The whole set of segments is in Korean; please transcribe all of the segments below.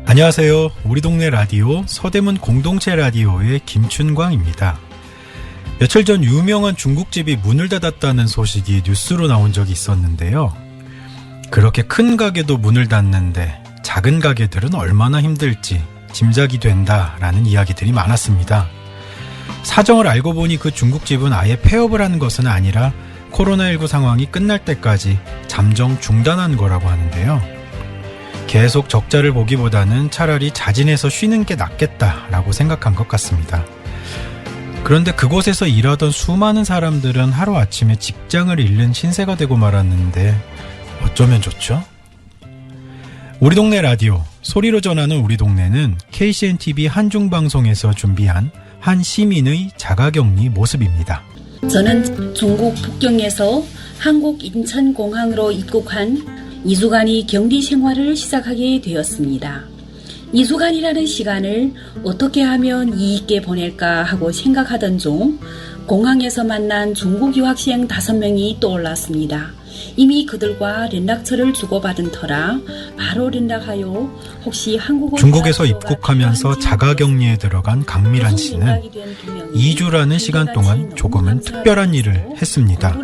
안녕하세요. 우리 동네 라디오 서대문 공동체 라디오의 김춘광입니다. 며칠 전 유명한 중국집이 문을 닫았다는 소식이 뉴스로 나온 적이 있었는데요. 그렇게 큰 가게도 문을 닫는데 작은 가게들은 얼마나 힘들지 짐작이 된다라는 이야기들이 많았습니다. 사정을 알고 보니 그 중국집은 아예 폐업을 하는 것은 아니라 코로나19 상황이 끝날 때까지 잠정 중단한 거라고 하는데요. 계속 적자를 보기보다는 차라리 자진해서 쉬는 게 낫겠다라고 생각한 것 같습니다. 그런데 그곳에서 일하던 수많은 사람들은 하루아침에 직장을 잃는 신세가 되고 말았는데 어쩌면 좋죠? 우리 동네 라디오, 소리로 전하는 우리 동네는 KCNTV 한중방송에서 준비한 한 시민의 자가격리 모습입니다. 저는 중국 북경에서 한국 인천공항으로 입국한 2주간의 격리 생활을 시작하게 되었습니다. 2주간이라는 시간을 어떻게 하면 이익있게 보낼까 하고 생각하던 중 공항에서 만난 중국 유학생 5명이 떠올랐습니다. 이미 그들과 연락처를 주고받은 터라 바로 연락하여 혹시 한국어 중국에서 입국하면서 자가격리에 들어간 강미란 씨는 2주라는 시간 동안 조금은 특별한 일을 했습니다.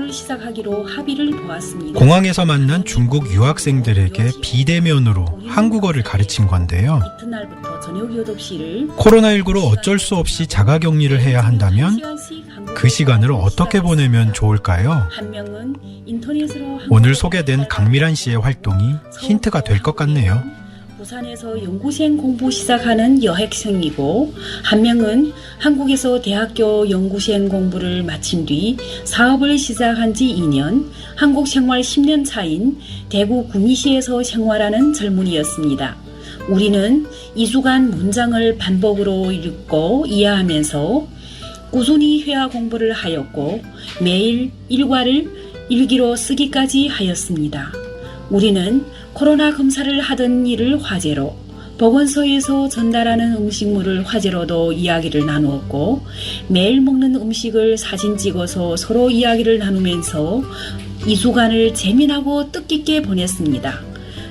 공항에서 만난 중국 유학생들에게 비대면으로 한국어를 가르친 건데요. 코로나19로 어쩔 수 없이 자가격리를 해야 한다면 그 시간을 어떻게 보내면 좋을까요? 오늘 소개된 강미란 씨의 활동이 힌트가 될 것 같네요. 부산에서 연구생 공부 시작하는 여학생이고 한 명은 한국에서 대학교 연구생 공부를 마친 뒤 사업을 시작한 지 2년, 한국 생활 10년 차인 대구 구미시에서 생활하는 젊은이였습니다. 우리는 2주간 문장을 반복으로 읽고 이해하면서 꾸준히 회화 공부를 하였고 매일 일과를 일기로 쓰기까지 하였습니다. 우리는 코로나 검사를 하던 일을 화제로, 보건소에서 전달하는 음식물을 화제로도 이야기를 나누었고 매일 먹는 음식을 사진 찍어서 서로 이야기를 나누면서 2주간을 재미나고 뜻깊게 보냈습니다.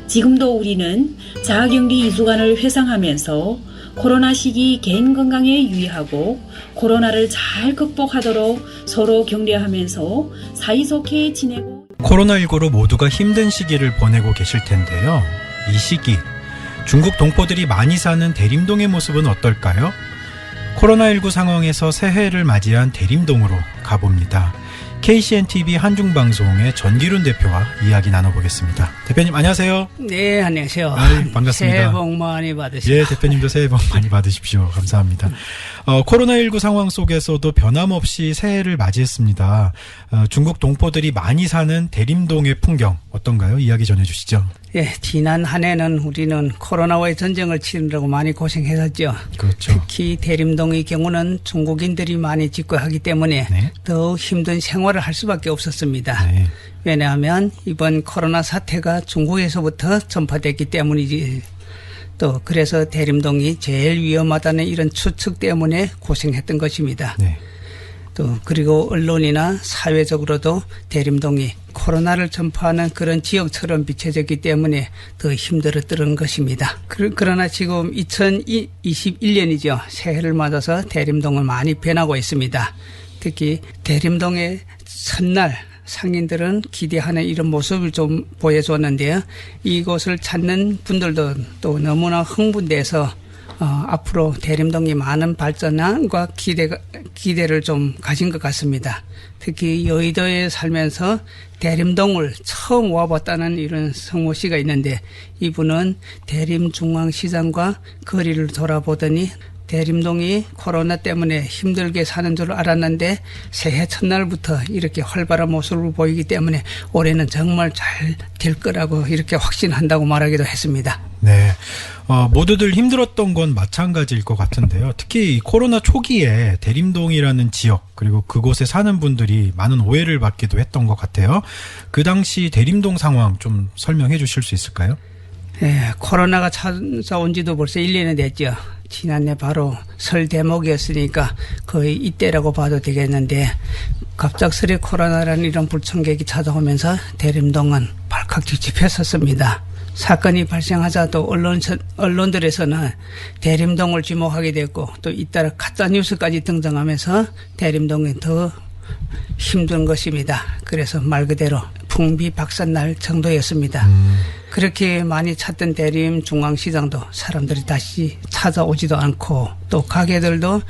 지금도 우리는 자가격리 2주간을 회상하면서 코로나 시기 개인 건강에 유의하고 코로나를 잘 극복하도록 서로 격려하면서 사이좋게 지내고 코로나19로 모두가 힘든 시기를 보내고 계실 텐데요. 이 시기 중국 동포들이 많이 사는 대림동의 모습은 어떨까요? 코로나19 상황에서 새해를 맞이한 대림동으로 가봅니다. KCNTV 한중방송의 전기룬 대표와 이야기 나눠보겠습니다. 대표님 안녕하세요. 네, 안녕하세요. 반갑습니다. 새해 복 많이 받으십시오. 예, 대표님도 새해 복 많이 받으십시오. 감사합니다. 코로나19 상황 속에서도 변함없이 새해를 맞이했습니다. 중국 동포들이 많이 사는 대림동의 풍경 어떤가요? 이야기 전해주시죠. 예, 지난 한 해는 우리는 코로나와의 전쟁을 치르느라고 많이 고생했었죠. 그렇죠. 특히 대림동의 경우는 중국인들이 많이 집거하기 때문에 네. 더욱 힘든 생활을 할 수밖에 없었습니다. 네. 왜냐하면 이번 코로나 사태가 중국에서부터 전파됐기 때문이지. 또 그래서 대림동이 제일 위험하다는 이런 추측 때문에 고생했던 것입니다. 네. 또 그리고 언론이나 사회적으로도 대림동이 코로나를 전파하는 그런 지역처럼 비춰졌기 때문에 더 힘들었던 것입니다. 그러나 지금 2021년이죠. 새해를 맞아서 대림동은 많이 변하고 있습니다. 특히 대림동의 첫날 상인들은 기대하는 이런 모습을 좀 보여줬는데요. 이곳을 찾는 분들도 또 너무나 흥분돼서 앞으로 대림동이 많은 발전과 기대를 좀 가진 것 같습니다. 특히 여의도에 살면서 대림동을 처음 와봤다는 이런 성모 씨가 있는데 이분은 대림중앙시장과 거리를 돌아보더니 대림동이 코로나 때문에 힘들게 사는 줄 알았는데 새해 첫날부터 이렇게 활발한 모습을 보이기 때문에 올해는 정말 잘 될 거라고 이렇게 확신한다고 말하기도 했습니다. 네, 모두들 힘들었던 건 마찬가지일 것 같은데요. 특히 코로나 초기에 대림동이라는 지역 그리고 그곳에 사는 분들이 많은 오해를 받기도 했던 것 같아요. 그 당시 대림동 상황 좀 설명해 주실 수 있을까요? 네, 코로나가 찾아온 지도 벌써 1년이 됐죠. 지난해 바로 설 대목이었으니까 거의 이때라고 봐도 되겠는데 갑작스레 코로나라는 이런 불청객이 찾아오면서 대림동은 발칵 뒤집혔었습니다. 사건이 발생하자 또 언론들에서는 대림동을 지목하게 됐고 또 잇따라 가짜뉴스까지 등장하면서 대림동이 더 힘든 것입니다. 그래서 말 그대로 풍비박산날 정도였습니다. 그렇게 많이 찾던 대림 중앙시장도 사람들이 다시 찾아오지도 않고 또 가게들도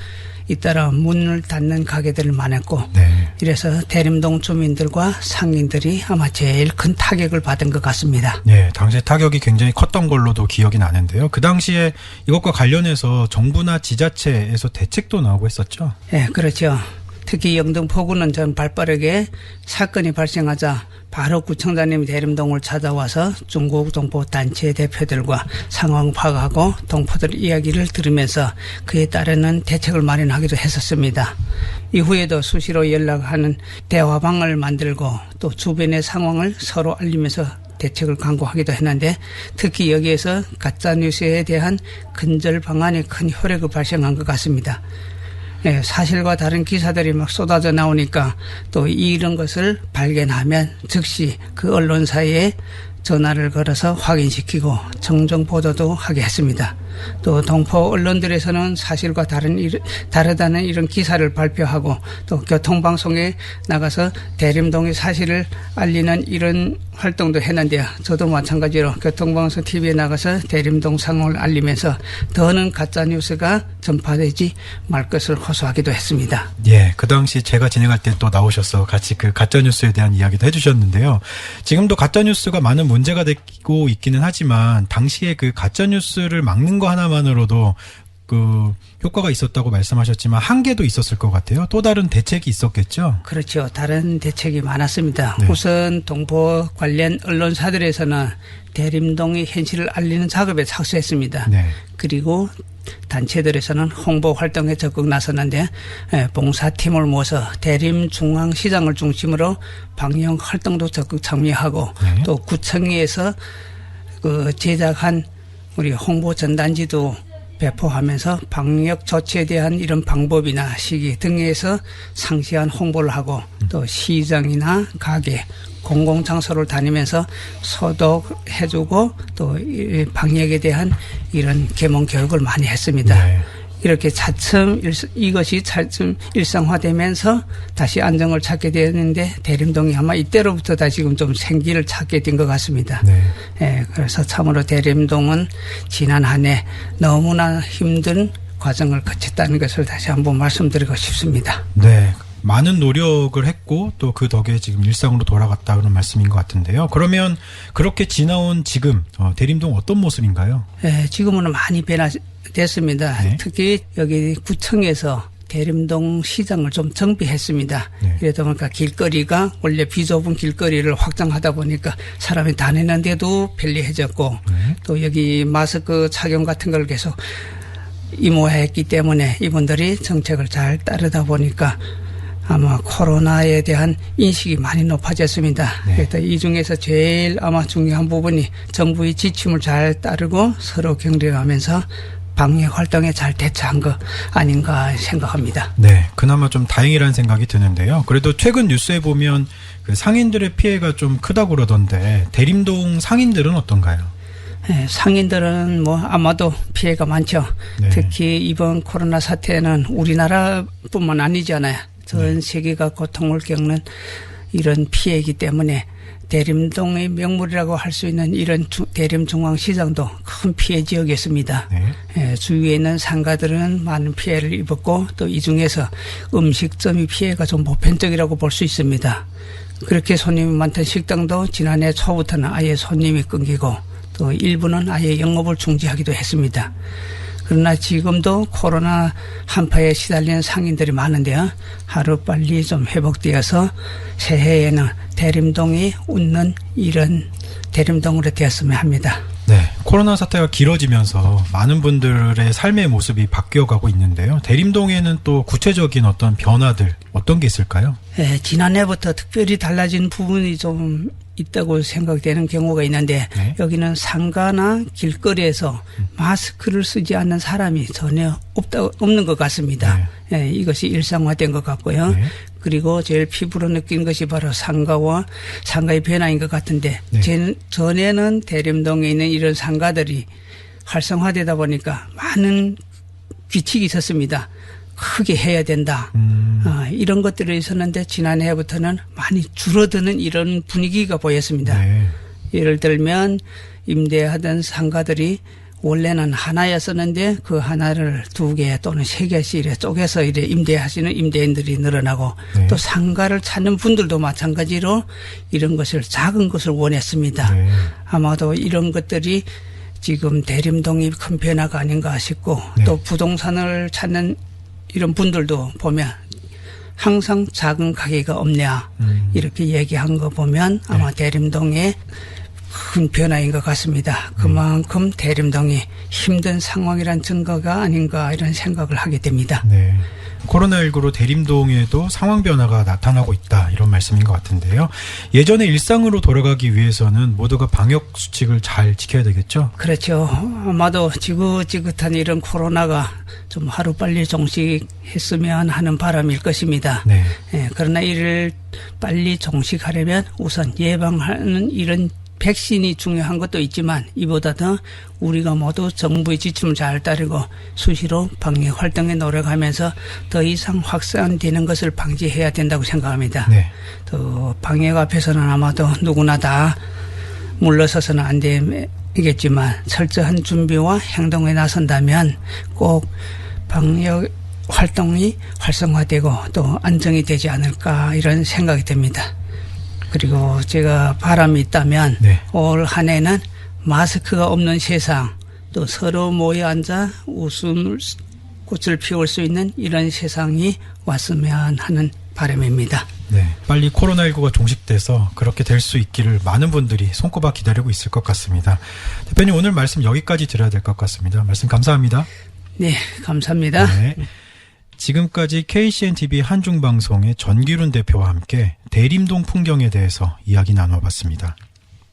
잇따라 문을 닫는 가게들을 많았고 네. 이래서 대림동 주민들과 상인들이 아마 제일 큰 타격을 받은 것 같습니다. 네, 당시에 타격이 굉장히 컸던 걸로도 기억이 나는데요. 그 당시에 이것과 관련해서 정부나 지자체에서 대책도 나오고 했었죠. 네, 그렇죠. 특히 영등포구는 전 발빠르게 사건이 발생하자 바로 구청장님이 대림동을 찾아와서 중국 동포 단체 대표들과 상황 파악하고 동포들 이야기를 들으면서 그에 따르는 대책을 마련하기도 했었습니다. 이후에도 수시로 연락하는 대화방을 만들고 또 주변의 상황을 서로 알리면서 대책을 강구하기도 했는데 특히 여기에서 가짜뉴스에 대한 근절 방안이 큰 효력을 발생한 것 같습니다. 네, 사실과 다른 기사들이 막 쏟아져 나오니까 또 이런 것을 발견하면 즉시 그 언론사에 전화를 걸어서 확인시키고 정정 보도도 하게 했습니다. 또 동포 언론들에서는 사실과 다르다는 이런 기사를 발표하고 또 교통방송에 나가서 대림동의 사실을 알리는 이런 활동도 했는데요. 저도 마찬가지로 교통방송 TV에 나가서 대림동 상황을 알리면서 더는 가짜뉴스가 전파되지 말 것을 호소하기도 했습니다. 예, 그 당시 제가 진행할 때 또 나오셔서 같이 그 가짜뉴스에 대한 이야기도 해주셨는데요. 지금도 가짜뉴스가 많은 문제가 되고 있기는 하지만 당시에 그 가짜뉴스를 막는 거 하나만으로도 그 효과가 있었다고 말씀하셨지만 한계도 있었을 것 같아요. 또 다른 대책이 있었겠죠? 그렇죠. 다른 대책이 많았습니다. 네. 우선 동포 관련 언론사들에서는 대림동의 현실을 알리는 작업에 착수했습니다. 네. 그리고 단체들에서는 홍보 활동에 적극 나섰는데 봉사팀을 모아서 대림중앙시장을 중심으로 방역 활동도 적극 참여하고 네. 또 구청에서 그 제작한 우리 홍보 전단지도 배포하면서 방역 조치에 대한 이런 방법이나 시기 등에서 상세한 홍보를 하고 또 시장이나 가게 공공장소를 다니면서 소독해주고 또 방역에 대한 이런 계몽 교육을 많이 했습니다. 네. 이렇게 이것이 차츰 일상화되면서 다시 안정을 찾게 되었는데 대림동이 아마 이때로부터 다시 지금 좀 생기를 찾게 된 것 같습니다. 네. 예, 그래서 참으로 대림동은 지난 한 해 너무나 힘든 과정을 거쳤다는 것을 다시 한번 말씀드리고 싶습니다. 네. 많은 노력을 했고 또 그 덕에 지금 일상으로 돌아갔다 그런 말씀인 것 같은데요. 그러면 그렇게 지나온 지금 대림동 어떤 모습인가요? 예, 지금은 많이 변화됐습니다. 네. 특히 여기 구청에서 대림동 시장을 좀 정비했습니다. 네. 이러다 보니까 길거리가 원래 비좁은 길거리를 확장하다 보니까 사람이 다니는데도 편리해졌고 네. 또 여기 마스크 착용 같은 걸 계속 임호했기 때문에 이분들이 정책을 잘 따르다 보니까 아마 코로나에 대한 인식이 많이 높아졌습니다. 네. 그래서 이 중에서 제일 아마 중요한 부분이 정부의 지침을 잘 따르고 서로 격려하면서 방역 활동에 잘 대처한 거 아닌가 생각합니다. 네, 그나마 좀 다행이라는 생각이 드는데요. 그래도 최근 뉴스에 보면 그 상인들의 피해가 좀 크다고 그러던데 대림동 상인들은 어떤가요? 네, 상인들은 뭐 아마도 피해가 많죠. 네. 특히 이번 코로나 사태는 우리나라뿐만 아니잖아요. 전 세계가 고통을 겪는 이런 피해이기 때문에 대림동의 명물이라고 할 수 있는 이런 대림중앙시장도 큰 피해 지역이었습니다. 네. 예, 주위에 있는 상가들은 많은 피해를 입었고 또 이 중에서 음식점이 피해가 좀 보편적이라고 볼 수 있습니다. 그렇게 손님이 많던 식당도 지난해 초부터는 아예 손님이 끊기고 또 일부는 아예 영업을 중지하기도 했습니다. 그러나 지금도 코로나 한파에 시달리는 상인들이 많은데요. 하루빨리 좀 회복되어서 새해에는 대림동이 웃는 이런 대림동으로 되었으면 합니다. 네, 코로나 사태가 길어지면서 많은 분들의 삶의 모습이 바뀌어가고 있는데요. 대림동에는 또 구체적인 어떤 변화들 어떤 게 있을까요? 네, 지난해부터 특별히 달라진 부분이 좀 있다고 생각되는 경우가 있는데 네. 여기는 상가나 길거리에서 마스크를 쓰지 않는 사람이 전혀 없는 것 같습니다. 이것이 일상화된 것 같고요. 네. 그리고 제일 피부로 느낀 것이 바로 상가의 변화인 것 같은데 네. 전에는 대림동에 있는 이런 상가들이 활성화되다 보니까 많은 규칙이 있었습니다. 크게 해야 된다. 이런 것들이 있었는데 지난해부터는 많이 줄어드는 이런 분위기가 보였습니다. 네. 예를 들면 임대하던 상가들이 원래는 하나였었는데 그 하나를 2개 또는 3개씩 이래 쪼개서 이래 임대하시는 임대인들이 늘어나고 네. 또 상가를 찾는 분들도 마찬가지로 이런 것을 작은 것을 원했습니다. 네. 아마도 이런 것들이 지금 대림동이 큰 변화가 아닌가 싶고 네. 또 부동산을 찾는 이런 분들도 보면 항상 작은 가게가 없냐 이렇게 얘기한 거 보면 아마 대림동의 큰 변화인 것 같습니다. 그만큼 대림동이 힘든 상황이란 증거가 아닌가 이런 생각을 하게 됩니다. 네. 코로나19로 대림동에도 상황 변화가 나타나고 있다 이런 말씀인 것 같은데요. 예전의 일상으로 돌아가기 위해서는 모두가 방역 수칙을 잘 지켜야 되겠죠? 그렇죠. 아마도 지긋지긋한 이런 코로나가 좀 하루빨리 종식했으면 하는 바람일 것입니다. 네. 그러나 이를 빨리 종식하려면 우선 예방하는 이런 백신이 중요한 것도 있지만 이보다 더 우리가 모두 정부의 지침을 잘 따르고 수시로 방역 활동에 노력하면서 더 이상 확산되는 것을 방지해야 된다고 생각합니다. 네. 또 방역 앞에서는 아마도 누구나 다 물러서서는 안 되겠지만 철저한 준비와 행동에 나선다면 꼭 방역 활동이 활성화되고 또 안정이 되지 않을까 이런 생각이 듭니다. 그리고 제가 바람이 있다면 네. 올 한 해는 마스크가 없는 세상 또 서로 모여 앉아 웃음꽃을 피울 수 있는 이런 세상이 왔으면 하는 바람입니다. 네. 빨리 코로나19가 종식돼서 그렇게 될 수 있기를 많은 분들이 손꼽아 기다리고 있을 것 같습니다. 대표님 오늘 말씀 여기까지 드려야 될 것 같습니다. 말씀 감사합니다. 네, 감사합니다. 네. 지금까지 KCNTV 한중방송의 전기룬 대표와 함께 대림동 풍경에 대해서 이야기 나눠봤습니다.